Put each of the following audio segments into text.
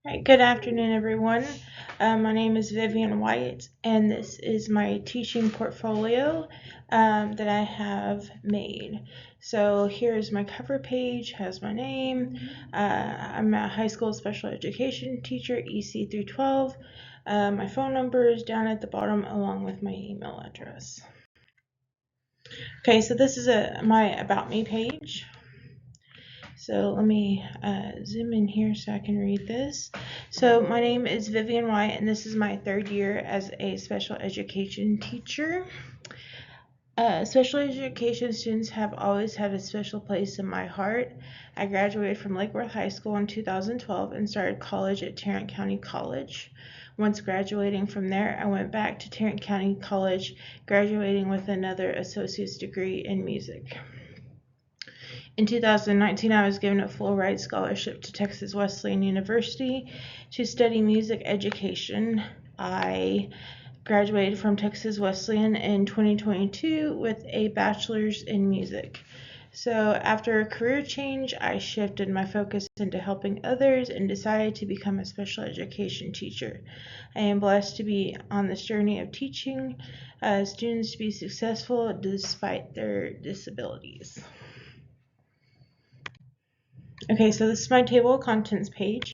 Right, good afternoon, everyone. My name is Vivian White, and this is my teaching portfolio that I have made. So here's my cover page, has my name. I'm a high school special education teacher, EC through 12. My phone number is down at the bottom along with my email address. Okay, so this is my About Me page. So let me zoom in here so I can read this. So my name is Vivian White, and this is my third year as a special education teacher. Special education students have always had a special place in my heart. I graduated from Lake Worth High School in 2012 and started college at Tarrant County College. Once graduating from there, I went back to Tarrant County College, graduating with another associate's degree in music. In 2019, I was given a full ride scholarship to Texas Wesleyan University to study music education. I graduated from Texas Wesleyan in 2022 with a bachelor's in music. So after a career change, I shifted my focus into helping others and decided to become a special education teacher. I am blessed to be on this journey of teaching students to be successful despite their disabilities. Okay, so this is my table of contents page.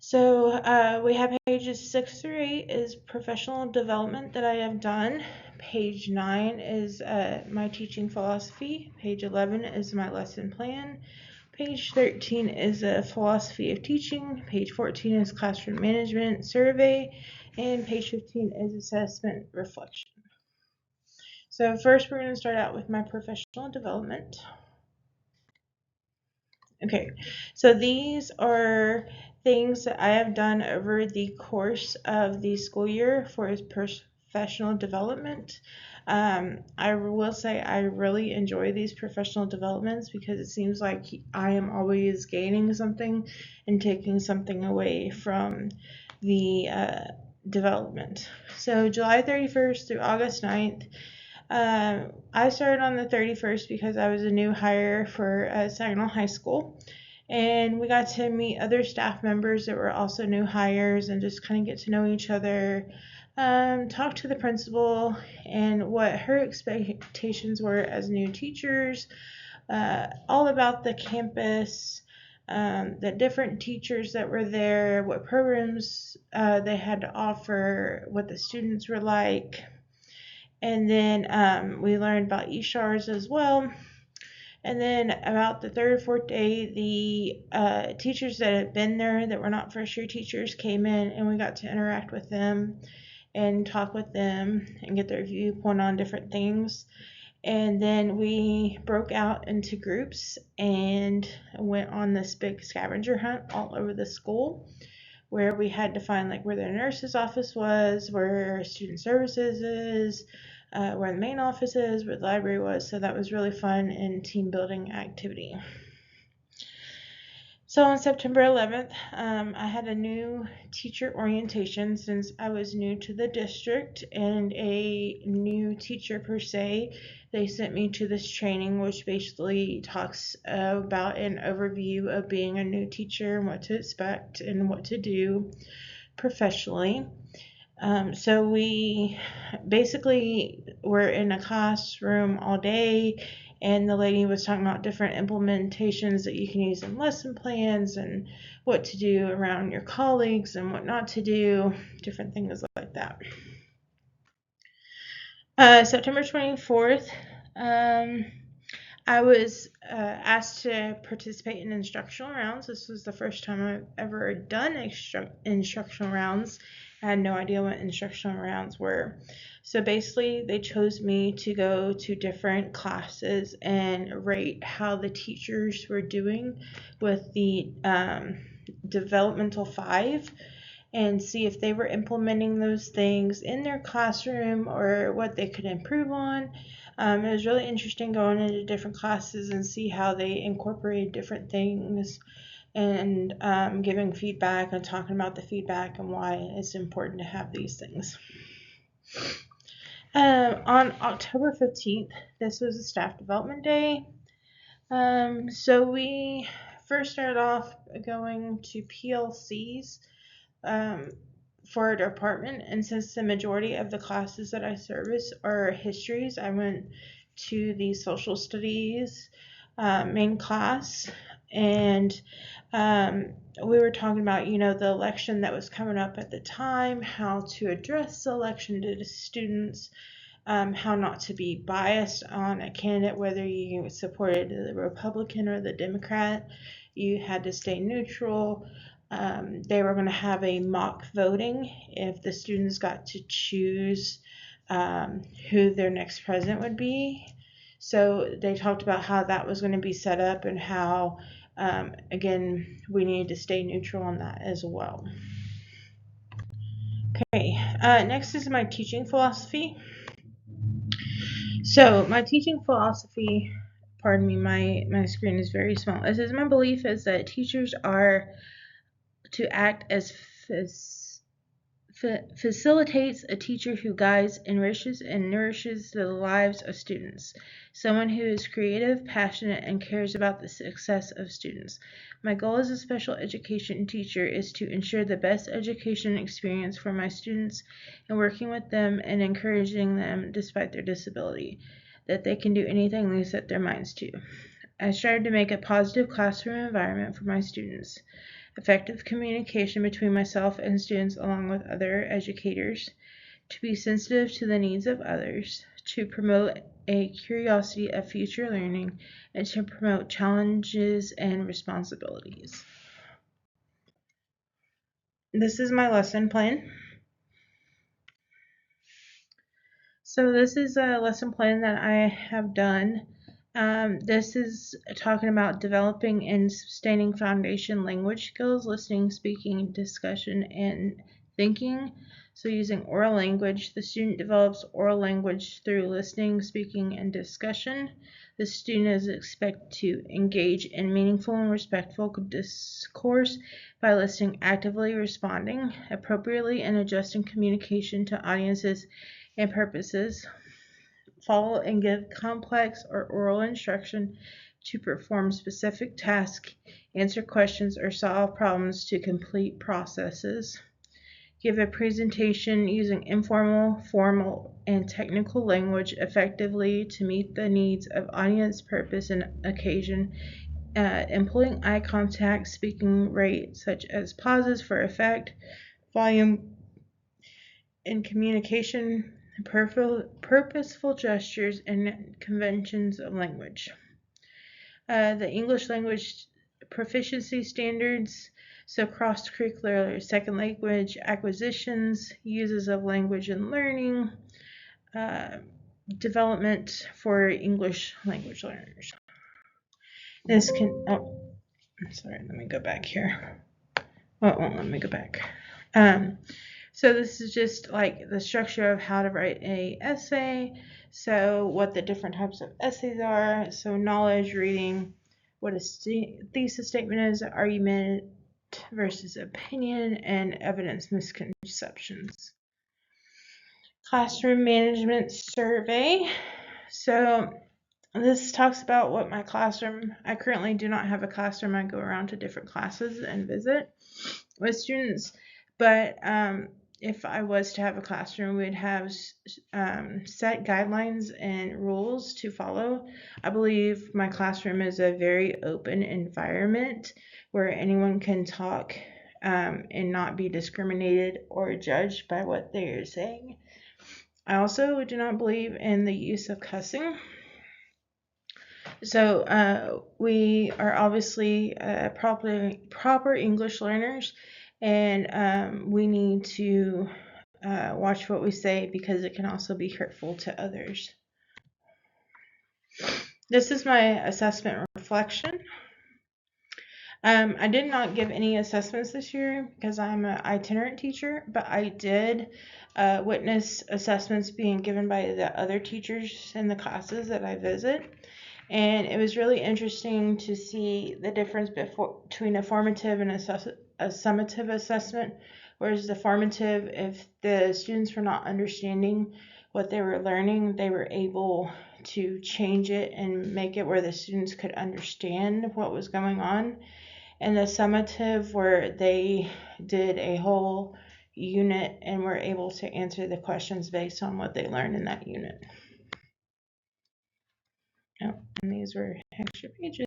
So we have pages 6 through 8 is professional development that I have done. Page 9 is my teaching philosophy. Page 11 is my lesson plan. Page 13 is a philosophy of teaching. Page 14 is classroom management survey. And page 15 is assessment reflection. So first we're going to start out with my professional development. Okay, so these are things that I have done over the course of the school year for his professional development. I will say I really enjoy these professional developments because it seems like I am always gaining something and taking something away from the development. So July 31st through August 9th, I started on the 31st because I was a new hire for Saginaw High School, and we got to meet other staff members that were also new hires and just kind of get to know each other, talk to the principal and what her expectations were as new teachers, all about the campus, the different teachers that were there, what programs they had to offer, what the students were like. And then we learned about ESHARs as well. And then about the third or fourth day, the teachers that had been there that were not first year teachers came in, and we got to interact with them and talk with them and get their viewpoint on different things. And then we broke out into groups and went on this big scavenger hunt all over the school, where we had to find like where the nurse's office was, where student services is, where the main office is, where the library was. So that was really fun and team building activity. So on September 11th, I had a new teacher orientation since I was new to the district and a new teacher per se. They sent me to this training, which basically talks about an overview of being a new teacher and what to expect and what to do professionally. So we basically were in a classroom all day, and the lady was talking about different implementations that you can use in lesson plans and what to do around your colleagues and what not to do, different things like that. September 24th, I was asked to participate in instructional rounds. This was the first time I've ever done instructional rounds. I had no idea what instructional rounds were. So basically, they chose me to go to different classes and rate how the teachers were doing with the developmental 5 and see if they were implementing those things in their classroom or what they could improve on. It was really interesting going into different classes and see how they incorporated different things and giving feedback and talking about the feedback and why it's important to have these things. On October 15th, this was a staff development day. So we first started off going to PLCs for our department, and since the majority of the classes that I service are histories, I went to the social studies main class, and we were talking about, the election that was coming up at the time, how to address the election to the students, how not to be biased on a candidate, whether you supported the Republican or the Democrat. You had to stay neutral. They were going to have a mock voting if the students got to choose who their next president would be. So they talked about how that was going to be set up and how, again, we needed to stay neutral on that as well. Okay, next is my teaching philosophy. So my teaching philosophy, pardon me, my screen is very small. It says my belief is that teachers are to act as facilitates a teacher who guides, enriches, and nourishes the lives of students. Someone who is creative, passionate, and cares about the success of students. My goal as a special education teacher is to ensure the best education experience for my students and working with them and encouraging them despite their disability, that they can do anything they set their minds to. I strive to make a positive classroom environment for my students. Effective communication between myself and students along with other educators, to be sensitive to the needs of others, to promote a curiosity of future learning, and to promote challenges and responsibilities. This is my lesson plan. So this is a lesson plan that I have done. This is talking about developing and sustaining foundation language skills, listening, speaking, discussion, and thinking. So using oral language, the student develops oral language through listening, speaking, and discussion. The student is expected to engage in meaningful and respectful discourse by listening actively, responding appropriately, and adjusting communication to audiences and purposes. Follow and give complex or oral instruction to perform specific tasks, answer questions, or solve problems to complete processes. Give a presentation using informal, formal, and technical language effectively to meet the needs of audience, purpose, and occasion. Employing eye contact, speaking rate such as pauses for effect, volume, and communication, purposeful gestures, and conventions of language. The English language proficiency standards, so cross-curricular second language acquisitions, uses of language and learning, development for English language learners. This can, sorry, let me go back here. Let me go back. So this is just like the structure of how to write a essay. So what the different types of essays are. So knowledge, reading, what a thesis statement is, argument versus opinion, and evidence misconceptions. Classroom management survey. So this talks about what my classroom, I currently do not have a classroom. I go around to different classes and visit with students, but if I was to have a classroom, we'd have set guidelines and rules to follow. I believe my classroom is a very open environment where anyone can talk and not be discriminated or judged by what they are saying. I also do not believe in the use of cussing. So we are obviously proper English learners, and we need to watch what we say because it can also be hurtful to others. This is my assessment reflection. I did not give any assessments this year because I'm an itinerant teacher, but I did witness assessments being given by the other teachers in the classes that I visit. And it was really interesting to see the difference between a formative and a summative assessment. Whereas the formative, if the students were not understanding what they were learning, they were able to change it and make it where the students could understand what was going on. And the summative, where they did a whole unit and were able to answer the questions based on what they learned in that unit. Oh, and these were extra pages.